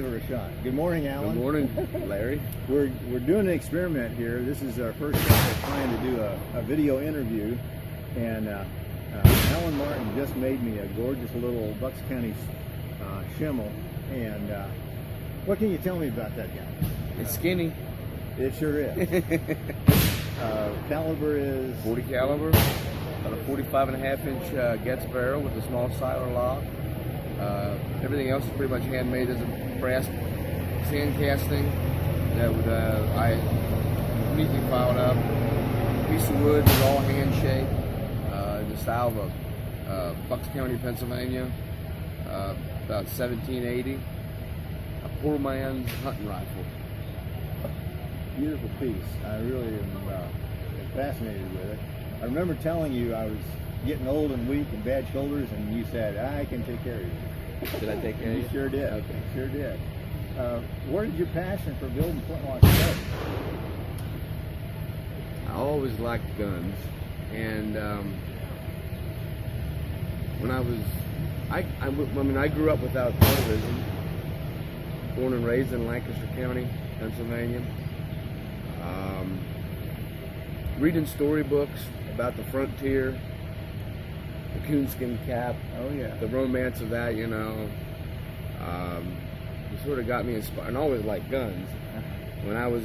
give her a shot. Good morning, Alan. Good morning, Larry. We're doing an experiment here. This is our first time we're trying to do a video interview, and Alan Martin just made me a gorgeous little Bucks County schimmel. And what can you tell me about that guy? It's skinny. It sure is. Caliber is 40 caliber, about a 45.5-inch Getz barrel with a small siler lock. Everything else is pretty much handmade as a brass sand casting that would I neatly filed up. Piece of wood is all hand shaped. The style of Bucks County, Pennsylvania, about 1780. A poor man's hunting rifle. Beautiful piece. I really am fascinated with it. I remember telling you I was getting old and weak and bad shoulders, and you said, I can take care of you. Did I take care of you? You sure did. Okay. Sure did. Where did your passion for building flintlocks start? I always liked guns, and when I grew up without television. Born and raised in Lancaster County, Pennsylvania. Reading storybooks about the frontier, the coonskin cap. Oh yeah. The romance of that, you know. It sort of got me inspired, and I always liked guns. When I was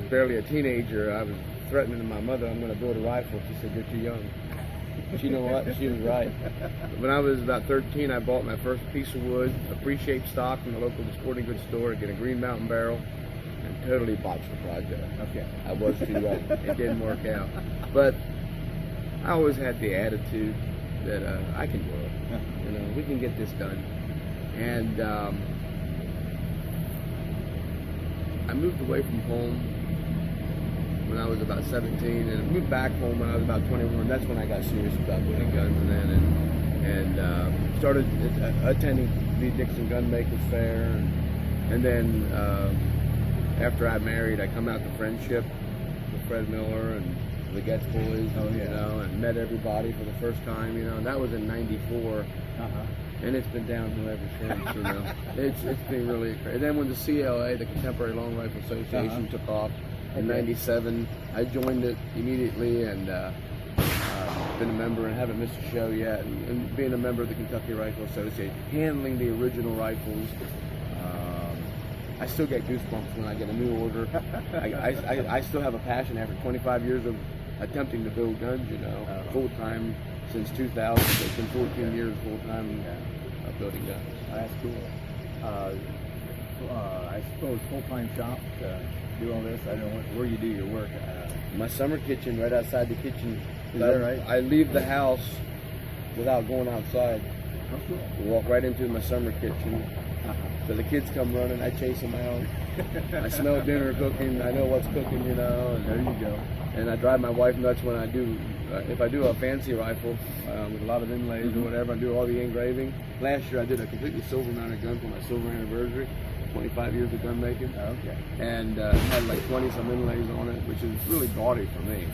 barely a teenager, I was threatening my mother, I'm going to build a rifle. She said, you're too young. But you know what? She was right. When I was about 13, I bought my first piece of wood, a pre-shaped stock from the local sporting goods store, to get a Green Mountain barrel, and totally botched the project. Okay. I was too young. It didn't work out. But I always had the attitude that I can do it. You know, we can get this done. And I moved away from home when I was about 17, and moved back home when I was about 21. That's when I got serious about building guns then, and started attending the Dixon Gunmakers Fair, and then after I married, I come out to Friendship with Fred Miller and the Getz boys, you know, and met everybody for the first time, you know, and that was in '94. And it's been downhill ever since, you know. It's been really crazy. And then when the CLA, the Contemporary Long Rifle Association, took off in '97, I joined it immediately, and been a member and haven't missed a show yet. And being a member of the Kentucky Rifle Association, handling the original rifles, I still get goosebumps when I get a new order. I still have a passion after 25 years of attempting to build guns, you know, full time since 2000. So it's been 14 years full time building guns. That's cool. I suppose full-time shop to do all this. I don't know where you do your work. My summer kitchen, right outside the kitchen. Is that right? I leave the house without going outside. Oh, cool. We walk right into my summer kitchen. So the kids come running, I chase them out. I smell dinner cooking, I know what's cooking, you know. And there you go. And I drive my wife nuts when I do, if I do a fancy rifle with a lot of inlays or whatever, I do all the engraving. Last year I did a completely silver mounted gun for my silver anniversary, 25 years of gun making. Okay. And had like 20-some inlays on it, which is really gaudy for me.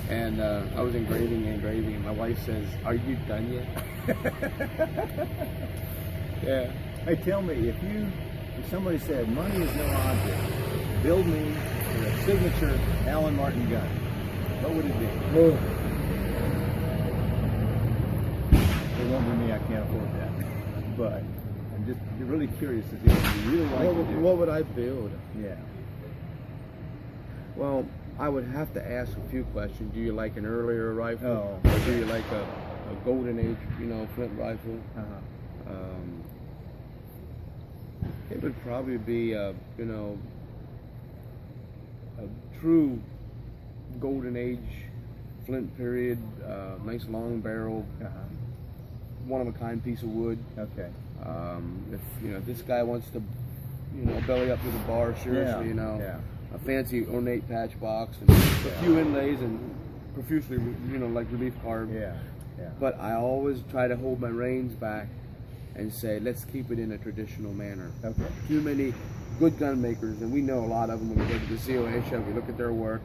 And I was engraving, and my wife says, "Are you done yet?" Yeah. Hey, tell me, if somebody said money is no object, build me a signature Alan Martin gun, what would it be? Oh. It won't be me, I can't afford that. But I'm just really curious to see what you really like to do. What would I build? Yeah. Well, I would have to ask a few questions. Do you like an earlier rifle? Oh. Or do you like a golden age, you know, flint rifle? It would probably be you know, a true golden age flint period, nice long barrel, one of a kind piece of wood. Okay. If you know, if this guy wants to, you know, belly up to the bar, seriously, you know, a fancy ornate patch box and a few inlays and profusely, you know, like relief carved. Yeah. But I always try to hold my reins back and say, let's keep it in a traditional manner. Okay. Too many good gun makers, and we know a lot of them when we go to the COA show, we look at their work,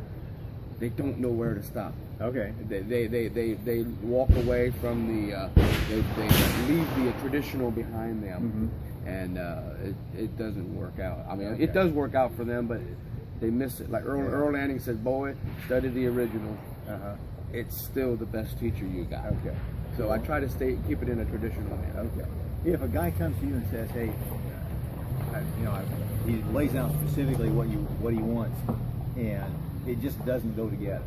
they don't know where to stop. Okay. They walk away from the, they leave the traditional behind them. and it doesn't work out. I mean, Okay. it does work out for them, but they miss it. Like Earl Lanning said, boy, study the original. It's still the best teacher you got. Okay. So I try to keep it in a traditional manner. Okay. If a guy comes to you and says, "Hey, he lays out specifically what he wants, and it just doesn't go together,"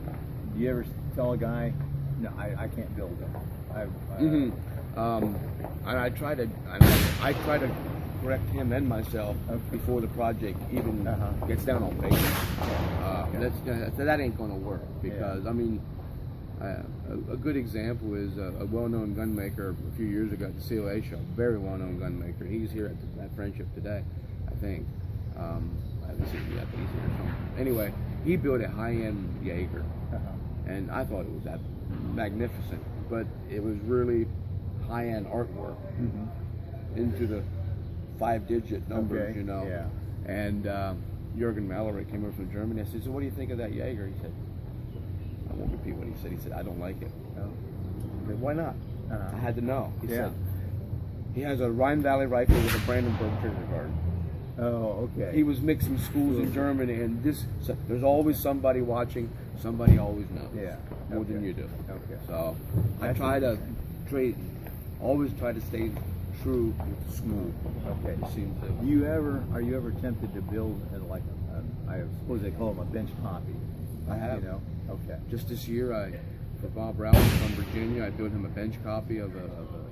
do you ever tell a guy, "No, I can't build it"? And I try to correct him and myself before the project even gets down on paper. That ain't gonna work because I mean, a good example is a well-known gun maker a few years ago at the COA show. Very well-known gun maker. He's here at Friendship today, I think. I haven't seen him yet, but he's here somewhere. Anyway, he built a high-end Jaeger, and I thought it was magnificent, but it was really high-end artwork into the 5-digit numbers, you know. Yeah. And Jürgen Mallory came over from Germany. I said, "So what do you think of that Jaeger?" He said, I won't repeat what he said. He said, "I don't like it." I said, "Why not?" I had to know. He said, he has a Rhine Valley rifle with a Brandenburg trigger guard. Oh, okay. He was mixing schools in Germany, and there's always somebody watching. Somebody always knows. Yeah. More than you do. Okay. So I try to always try to stay true with the school. Okay. It seems that. Are you ever tempted to build I suppose they call them a bench copy? I have. You know. Okay. Just this year, for Bob Rouse from Virginia, I built him a bench copy of a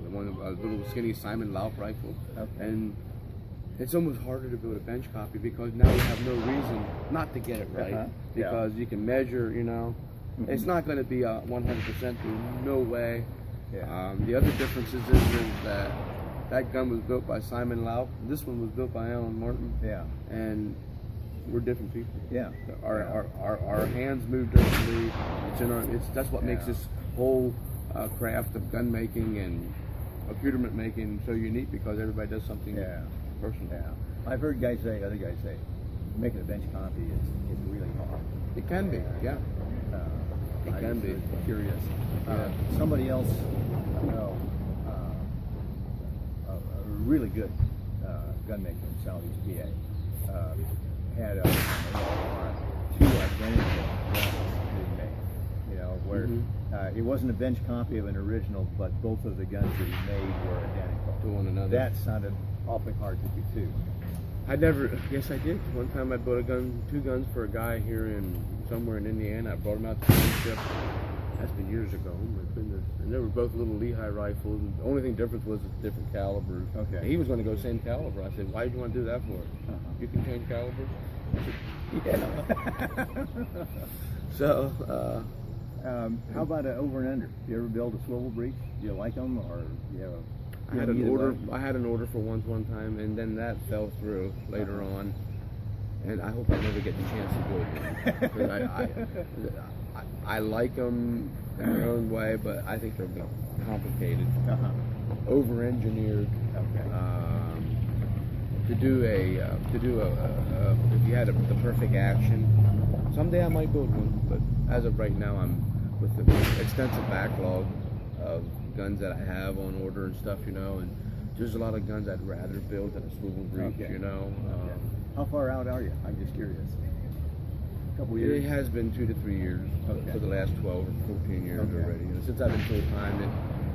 little skinny Simon Lauf rifle. Okay. And it's almost harder to build a bench copy because now you have no reason not to get it right because you can measure, you know. It's not going to be 100%. There's no way. Yeah. The other difference is that gun was built by Simon Lauf. This one was built by Alan Martin. Yeah. And we're different people. Yeah. Our hands move differently. That's what makes this whole craft of gun making and accoutrement making so unique because everybody does something personal. Yeah. I've heard other guys say, making a bench copy is really hard. It can be, yeah. It can be. Curious. Somebody else I know, a really good gun maker in Southeast PA, had two identical guns being made. You know, where it wasn't a bench copy of an original, but both of the guns that he made were identical to one another. That sounded awfully hard to do too. Yes, I did. One time I built two guns for a guy here somewhere in Indiana. I brought him out to Friendship. That's been years ago. Oh my goodness. And they were both little Lehigh rifles. And the only thing different was different calibers. Okay. And he was going to go same caliber. I said, "Why did you want to do that for?" "You can change calibers." I said, "Yeah." So, how about over and under? Do you ever build a swivel breech? Do you like them, or do you have a? I had an order for one time, and then that fell through later on. And I hope I never get the chance to do it again. Because I like them in their own way, but I think they're complicated, over-engineered. To do if you had the perfect action, someday I might build one. But as of right now, I'm with the extensive backlog of guns that I have on order and stuff, you know, and there's a lot of guns I'd rather build than a swivel breech, you know. How far out are you? I'm just curious. A couple years? It has been 2 to 3 years for the last 12 or 14 years already. You know, since I've been full time, it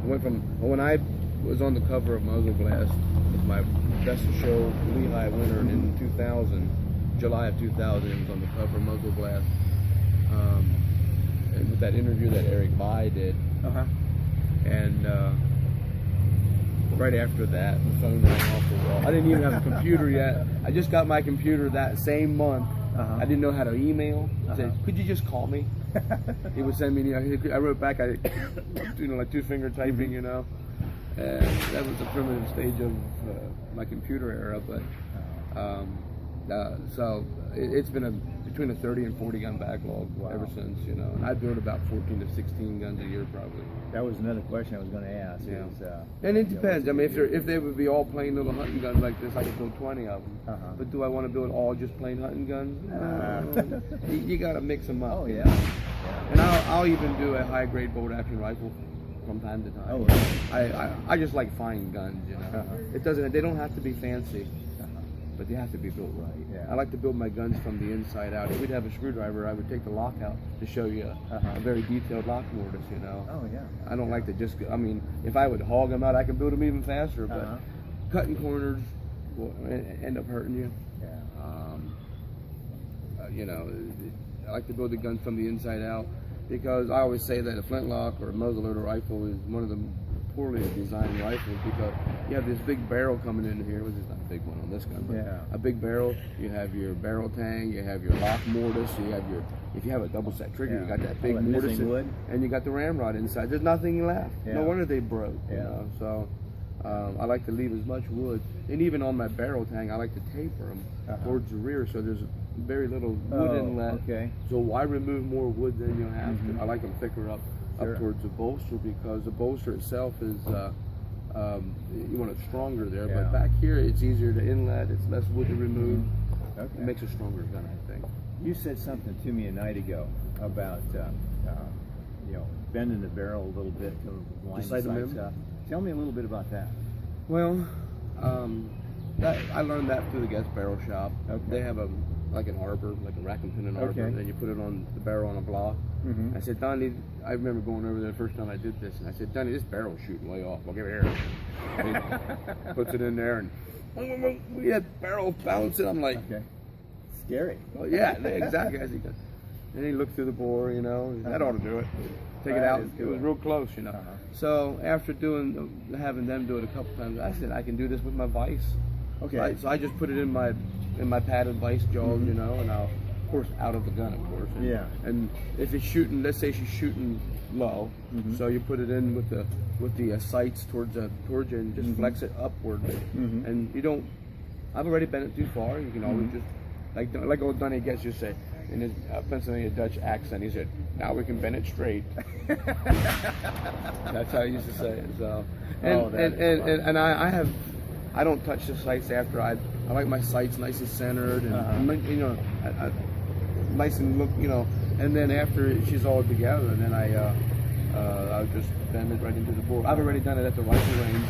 went from when I was on the cover of Muzzle Blast with my Best of Show Lehigh winner in 2000, July of 2000, it was on the cover of Muzzle Blast, and with that interview that Eric Bai did. And right after that, the phone rang off the wall. I didn't even have a computer yet. I just got my computer that same month. I didn't know how to email. I said, "Could you just call me?" He would send me, you know, I wrote back, like 2-finger typing, you know. And that was the primitive stage of my computer era. But so it's been between a 30 and 40 gun backlog ever since, you know. And I build about 14 to 16 guns a year probably. That was another question I was going to ask. Yeah. And it depends. I mean, if they would be all plain little hunting guns like this, I could build 20 of them. But do I want to build all just plain hunting guns? You got to mix them up. Oh yeah. And I'll even do a high grade bolt action rifle from time to time. Oh, really? I just like fine guns, you know. It doesn't. They don't have to be fancy, but they have to be built right. Yeah. I like to build my guns from the inside out. If we'd have a screwdriver, I would take the lock out to show you a very detailed lock mortise, you know. Oh, yeah. I don't like to just, I mean, if I would hog them out, I can build them even faster, but cutting corners will end up hurting you. Yeah. You know, I like to build the guns from the inside out because I always say that a flintlock or a muzzleloader rifle is one of the poorly designed rifles because you have this big barrel coming in here, which is not a big one on this gun, but a big barrel. You have your barrel tang, you have your lock mortise, you have your, if you have a double set trigger, you got that big mortise, and you got the ramrod inside. There's nothing left. No wonder they broke. You know? So I like to leave as much wood, and even on my barrel tang, I like to taper them towards the rear, so there's very little wood inlet. Okay. So why remove more wood than you have to? I like them thicker up towards the bolster because the bolster itself is you want it stronger there, but back here it's easier to inlet. It's less wood to remove. It makes a stronger gun, I think. You said something to me a night ago about you know, bending the barrel a little bit to line the sights up. Tell me a little bit about that. Well, I learned that through the guest barrel shop. They have like an arbor, like a rack and pinion arbor, and then you put it on the barrel on a block. I said, Donnie, I remember going over there the first time I did this, and I said, Donnie, this barrel's shooting way off. Well, give it here. And he puts it in there, and we had barrel bouncing. I'm like, scary. Well, yeah, exactly. As he goes. And he looked through the bore, you know, that ought to do it. Take it out. It was real close, you know. So after having them do it a couple times, I said, I can do this with my vise. So I just put it in my padded vise jaws, you know, and I'll, of course, out of the gun, of course. And if it's shooting, let's say she's shooting low, so you put it in with the sights towards you and just flex it upwardly. And you don't. I've already bent it too far. You can always just like old Donnie Getz just said in his Pennsylvania Dutch accent. He said, "Now we can bend it straight." That's how he used to say it. So, and I don't touch the sights after I like my sights nice and centered and you know nice and look, you know, and then after she's all together, and then I'll just bend it right into the bore. I've already done it at the rifle range.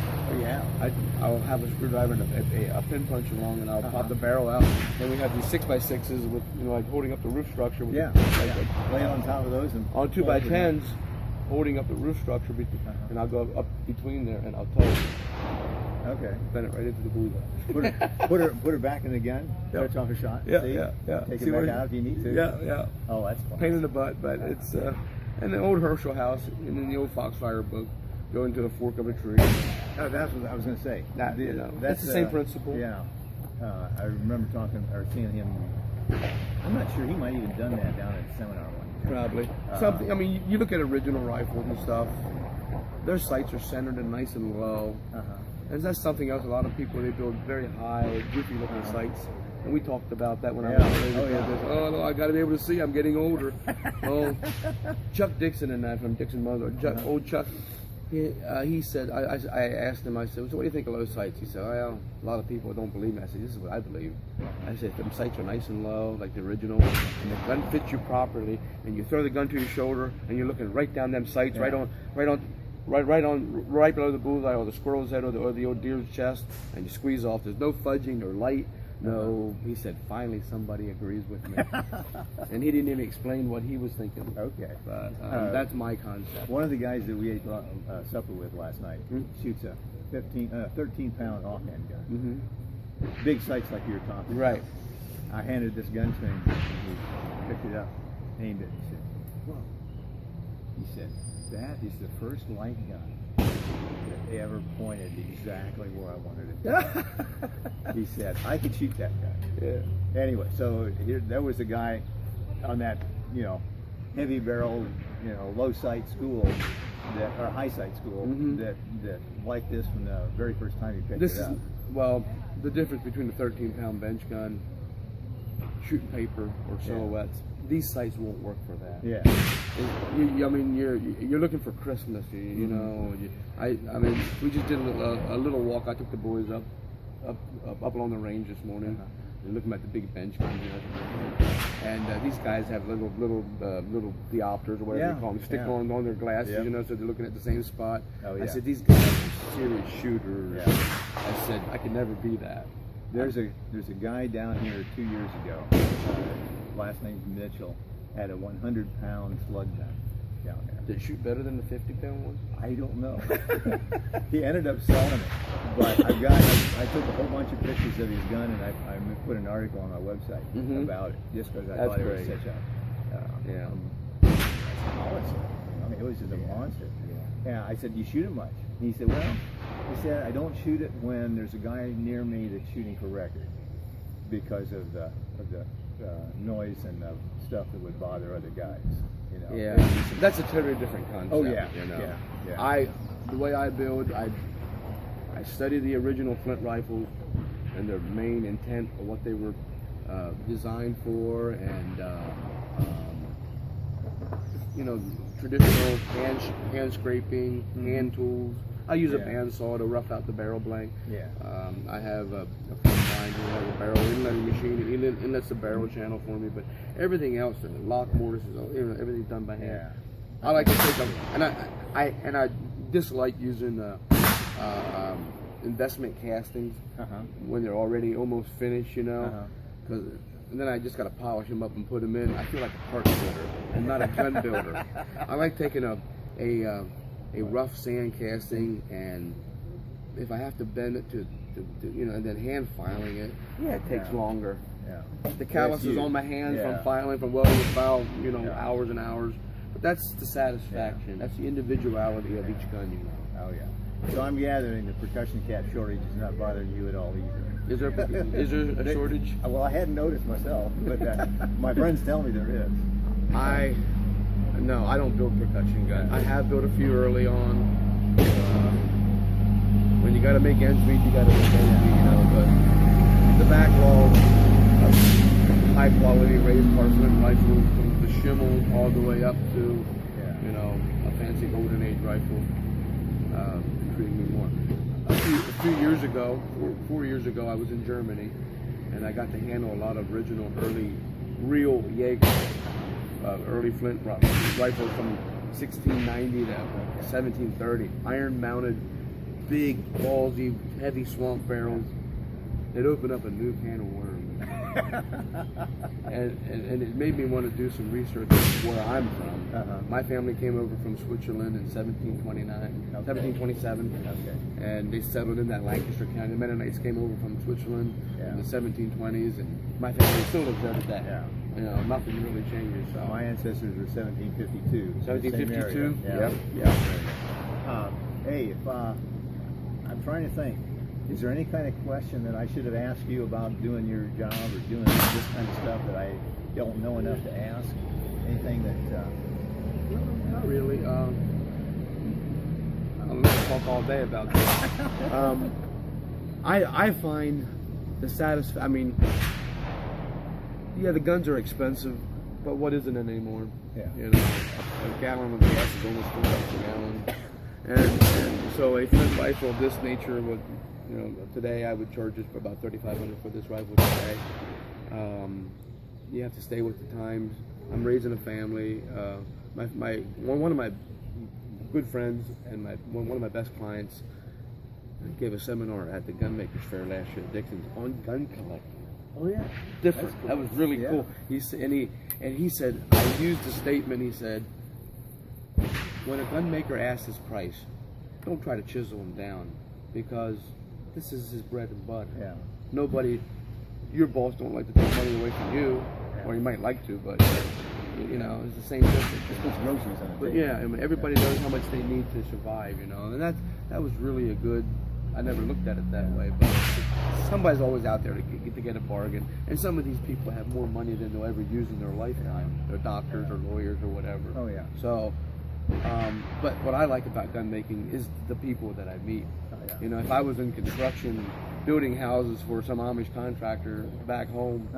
I'll have a screwdriver and a pin punch along, and I'll pop the barrel out. And we have these 6x6s with, you know, like holding up the roof structure. With lay on top of those and on 2x10s, holding up the roof structure, and I'll go up between there and I'll tow it. Bend it right into the bullseye. Put her back in the gun. Let her talk a shot. Take it back out if you need to. Oh, that's fun. Pain in the butt, but it's and the old Herschel house, and then the old Foxfire book, go into the fork of a tree. Oh, that's what I was going to say. You know, that's the same principle. Yeah. I remember talking or seeing him. I'm not sure, he might even done that down at the seminar one. Probably. Something. I mean, you look at original rifles and stuff. Their sights are centered and nice and low. And that's something else. A lot of people, they build very high, goofy looking sights. And we talked about that when I was this. Oh, no, I got to be able to see. I'm getting older. Chuck Dixon and I from Dixon Mother. Old Chuck. He said, I asked him, I said, so what do you think of those sights? He said, well, a lot of people don't believe me. I said, this is what I believe. I said, them sights are nice and low, like the original, and the gun fits you properly, and you throw the gun to your shoulder, and you're looking right down them sights, right below the bullseye, or the squirrel's head, or the old deer's chest, and you squeeze off. There's no fudging or light. No, he said, finally somebody agrees with me. And he didn't even explain what he was thinking. But that's my concept. One of the guys that we ate supper with last night shoots a 13-pound offhand gun. Big sights like you were talking about. I handed this gun to him, and he picked it up, aimed it, and said, whoa. He said, that is the first light gun that ever pointed exactly where I wanted it. He said, I could shoot that gun. Anyway, so there was a guy on that, you know, heavy barrel, you know, low sight school, or high sight school, that liked this from the very first time he picked it up. Well, the difference between a 13-pound bench gun, shooting paper, or silhouettes, these sights won't work for that. I mean, you're looking for crispness. You know. I mean, we just did a little walk. I took the boys up along the range this morning. They're looking at the big bench guns, you know. And these guys have little diopters or whatever they call them, stick on their glasses, you know, so they're looking at the same spot. Oh, yeah. I said, these guys are serious shooters. I said, I could never be that. There's a guy down here 2 years ago. Last name's Mitchell. Had a 100-pound slug gun down there. Did it shoot better than the 50-pound one? I don't know. He ended up selling it, but I took a whole bunch of pictures of his gun, and I put an article on my website about it, just because I thought it was such a monster. I mean, it was just a monster. Yeah, I said, "You shoot it much?" And he said, "Well," he said, "I don't shoot it when there's a guy near me that's shooting for record, because of the noise and the stuff that would bother other guys." You know? Yeah, that's a totally different concept. Oh yeah, you know? yeah. The way I build, I study the original flint rifles and their main intent of what they were designed for, and you know, traditional hand scraping, hand tools. I use a bandsaw to rough out the barrel blank. Yeah. I have a friend of mine who has a barrel inletting machine. He inlets the barrel channel for me, but everything else, the lock mortises, you know, everything's done by hand. Yeah. I like to take them, and I dislike using investment castings when they're already almost finished, you know, because and then I just got to polish them up and put them in. I feel like a parts builder and not a gun builder. I like taking a rough sand casting, and if I have to bend it to you know, and then hand filing it, it takes longer. Yeah. The calluses on my hands from filing, from welding the file, you know, hours and hours. But that's the satisfaction. That's the individuality of each gun, you know. Oh yeah. So I'm gathering the percussion cap shortage is not bothering you at all either. Is there a shortage? Well, I hadn't noticed myself, but my friends tell me there is. No, I don't build percussion guns. I have built a few early on. When you got to make ends meet, you got to make ends meet, you know. But the backlog of high quality raised parchment rifles, from the schimmel all the way up to, you know, a fancy golden age rifle, intrigued me more. A few years ago, 4 years ago, I was in Germany, and I got to handle a lot of original early real Jaeger. Early flint rifles from 1690 to 1730, iron mounted, big, ballsy, heavy swamp barrels. It opened up a new can of worms. and it made me want to do some research where I'm from. My family came over from Switzerland in 1727, and they settled in that Lancaster County. The Mennonites came over from Switzerland in the 1720s, and my family still lives there today. You know, nothing really changes. So my ancestors were 1752. 1752? Yep. Hey, if I'm trying to think, is there any kind of question that I should have asked you about doing your job or doing this kind of stuff that I don't know enough to ask? Anything that? Not really. I'll talk all day about that. I find the satisfaction. I mean, yeah, the guns are expensive, but what isn't it anymore? Yeah. You know, a gallon of gas is almost $4 a gallon, and so a flint rifle of this nature would, you know, today I would charge it for about $3,500 for this rifle today. You have to stay with the times. I'm raising a family. One of my good friends and one of my best clients gave a seminar at the Gunmakers Fair last year at Dixon's on gun collecting. Oh yeah, different. Cool. That was really cool. He said, I used a statement. He said, when a gun maker asks his price, don't try to chisel him down, because this is his bread and butter. Yeah. Nobody, your boss don't like to take money away from you, or you might like to, but you know, it's the same difference. Just puts groceries on it. But yeah, I mean, everybody knows how much they need to survive, you know, and that was really a good. I never looked at it that way, but somebody's always out there to get a bargain. And some of these people have more money than they'll ever use in their lifetime. They're doctors or lawyers or whatever. Oh yeah. So, but what I like about gun making is the people that I meet. Oh, yeah. You know, if I was in construction, building houses for some Amish contractor back home,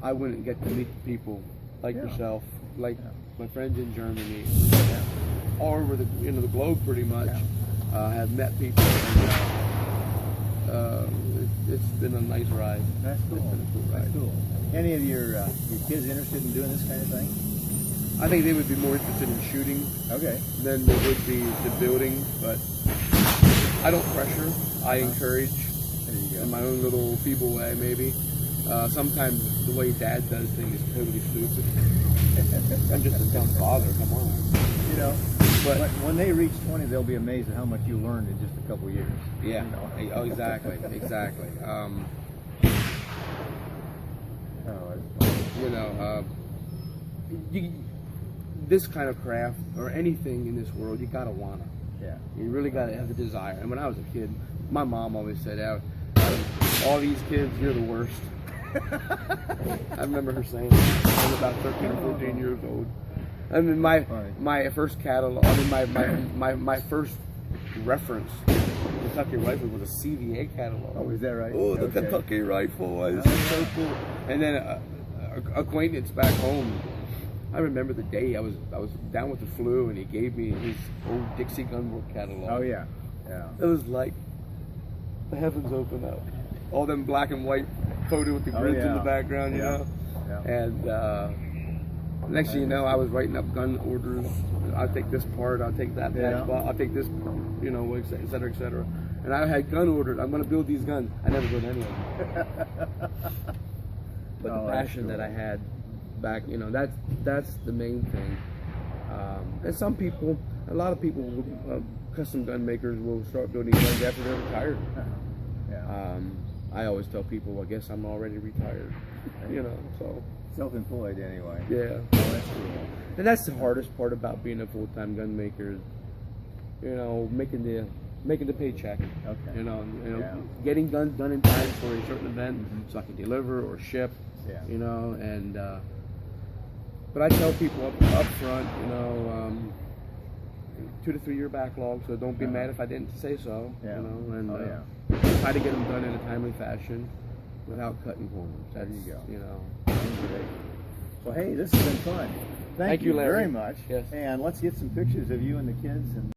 I wouldn't get to meet the people like yourself, like my friends in Germany, all over the globe pretty much. Have met people, and It's been a nice ride. That's cool. It's been a cool ride. That's cool. Any of your kids interested in doing this kind of thing? I think they would be more interested in shooting Okay. than they would be the building, but I don't pressure. I encourage There you go. in my own little feeble way, maybe. Sometimes the way Dad does things is totally stupid. I'm just a dumb father. Come on. You know, But when they reach 20, they'll be amazed at how much you learned in just a couple years. yeah, You know? oh, exactly, exactly. Oh, that's funny. You know, this kind of craft or anything in this world, you gotta wanna. Yeah. You really gotta have the desire. And when I was a kid, my mom always said, out of all these kids, you're the worst. I remember her saying that. I was about 13 or 14 years old. I mean, my first catalog, I mean, my first reference to Kentucky Rifle was a CVA catalog. Oh, is that right? Oh, the Okay. Kentucky Rifle was so cool. And then an acquaintance back home, I remember the day I was down with the flu, and he gave me his old Dixie Gunwork catalog. Oh, yeah. Yeah. It was like the heavens opened up. All them black and white photo with the grids in the background, you know. Yeah. And next thing you know, I was writing up gun orders. I'll take this part. I'll take that patch. I'll take this, you know, et cetera, et cetera. And I had gun orders. I'm going to build these guns. I never built any of them. But the passion that I had back, you know, that's the main thing. And some people, a lot of people, custom gun makers will start building guns after they're retired. Yeah. I always tell people, I guess I'm already retired, you know, so. Self-employed anyway. Yeah. Oh, that's cool. And that's the hardest part about being a full-time gun maker, you know, making the paycheck. Okay. You know, getting guns done in time for a certain event, so I can deliver or ship. Yeah. You know, and but I tell people up front, you know, 2 to 3 year backlog, so don't be mad if I didn't say so. Yeah. You know, and Oh, try to get them done in a timely fashion without cutting corners. There you go. You know. Great. Well, hey, this has been fun. Thank you Larry. very much. Yes. And let's get some pictures of you and the kids. And